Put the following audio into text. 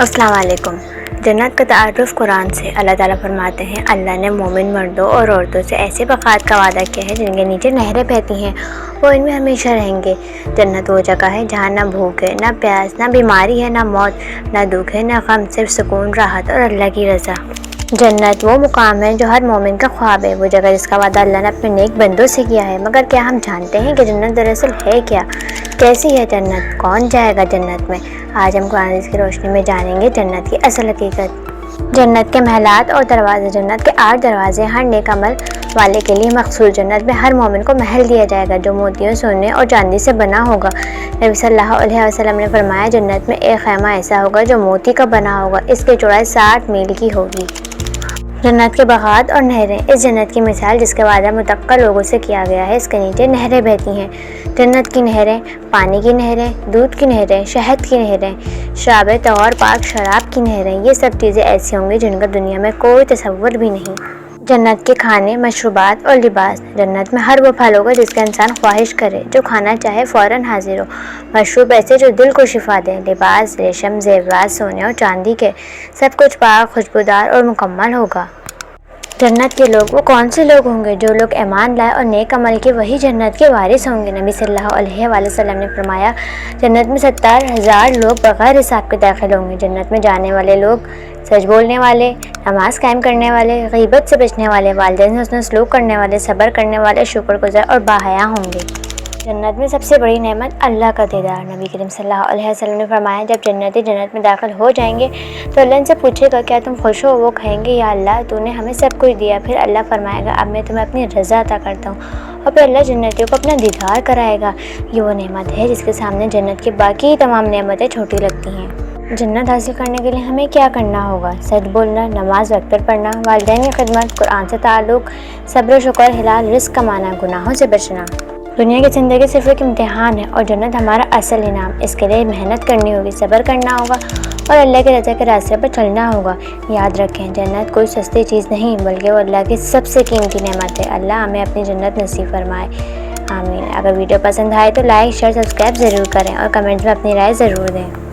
अस्सलाम वालेकुम। जन्नत का तारुफ कुरान से अल्लाह ताला फरमाते हैं, अल्लाह ने मोमिन मर्दों और औरतों से ऐसे बखात का वादा किया है जिनके नीचे नहरें बहती हैं, वो इनमें हमेशा रहेंगे। जन्नत वो जगह है जहाँ ना भूख है, ना प्यास, ना बीमारी है, ना मौत, ना दुख है, ना गम, सिर्फ सुकून, राहत और अल्लाह की रज़ा। जन्नत वो मुकाम है जो हर मोमिन का ख्वाब है, वो जगह जिसका वादा अल्लाह ने अपने नेक बंदों से किया है। मगर क्या हम जानते हैं कि जन्नत दरअसल है क्या? कैसी है जन्नत? कौन जाएगा जन्नत में? आज हम कुरान हदीस की रोशनी में जानेंगे जन्नत की असल हकीकत। जन्नत के महलात और दरवाजे। जन्नत के 8 दरवाजे हर नेक अमल वाले के लिए मखसूस। जन्नत में हर मोमिन को महल दिया जाएगा जो मोतियों, सोने और चांदी से बना होगा। नबी सल्लल्लाहु अलैहि वसल्लम ने फरमाया, जन्नत में एक खैमा ऐसा होगा जो मोती का बना होगा, इसकी चौड़ाई 60 मील की होगी। जन्नत के बागात और नहरें। इस जन्नत की मिसाल जिसका वादा मुतक्का लोगों से किया गया है, इसके नीचे नहरें बहती हैं। जन्नत की नहरें, पानी की नहरें, दूध की नहरें, शहद की नहरें, शराब तौर, पाक शराब की नहरें, ये सब चीज़ें ऐसी होंगी जिनका दुनिया में कोई तसव्वुर भी नहीं। जन्नत के खाने, मशरूबात और लिबास। जन्नत में हर वो फल होगा जिसका इंसान ख्वाहिश करे, जो खाना चाहे फ़ौरन हाजिर हो। मशरूब ऐसे जो दिल को शिफा दें। लिबास, रेशम, ज़ेवरात, सोने और चांदी के, सब कुछ पाक, खुशबूदार और मुकम्मल होगा। जन्नत के लोग, वो कौन से लोग होंगे? जो लोग ईमान लाए और नेक अमल के, वही जन्नत के वारिस होंगे। नबी सल्लल्लाहु अलैहि वसल्लम ने फरमाया, जन्नत में 70,000 लोग बग़ैर हिसाब के दाखिल होंगे। जन्नत में जाने वाले लोग सच बोलने वाले, नमाज कायम करने वाले, गीबत से बचने वाले, वालिदैन से हुस्न सलूक करने वाले, सब्र करने वाले, शुक्रगुज़ार और बाहया होंगे। जन्नत में सबसे बड़ी नेमत अल्लाह का दीदार। नबी करीम सल्लल्लाहु अलैहि वसल्लम ने फरमाया, जब जन्नती जन्नत में दाखिल हो जाएंगे तो अल्लाह इनसे पूछेगा, क्या तुम खुश हो? वो कहेंगे, या अल्लाह, तूने हमें सब कुछ दिया। फिर अल्लाह फरमाएगा, अब मैं तुम्हें अपनी रज़ा अता करता हूँ। और फिर अल्लाह जन्नतियों को अपना दीदार कराएगा। ये वो नेमत है जिसके सामने जन्नत की बाकी तमाम नेमतें छोटी लगती हैं। जन्नत हासिल करने के लिए हमें क्या करना होगा? सच बोलना, नमाज वक्त पर पढ़ना, वालिदैन की खिदमत, कुरान से ताल्लुक़, सब्र, शुक्र, हिलाल रिज़्क़ कमाना, गुनाहों से बचना। दुनिया की ज़िंदगी सिर्फ एक इम्तिहान है और जन्नत हमारा असल इनाम। इसके लिए मेहनत करनी होगी, सब्र करना होगा और अल्लाह के रज़ा के रास्ते पर चलना होगा। याद रखें, जन्नत कोई सस्ती चीज़ नहीं बल्कि वो अल्लाह की सबसे कीमती नेमत है। अल्लाह हमें अपनी जन्नत नसीब फरमाए, आमीन। अगर वीडियो पसंद आए तो लाइक, शेयर, सब्सक्राइब ज़रूर करें और कमेंट्स में अपनी राय ज़रूर दें।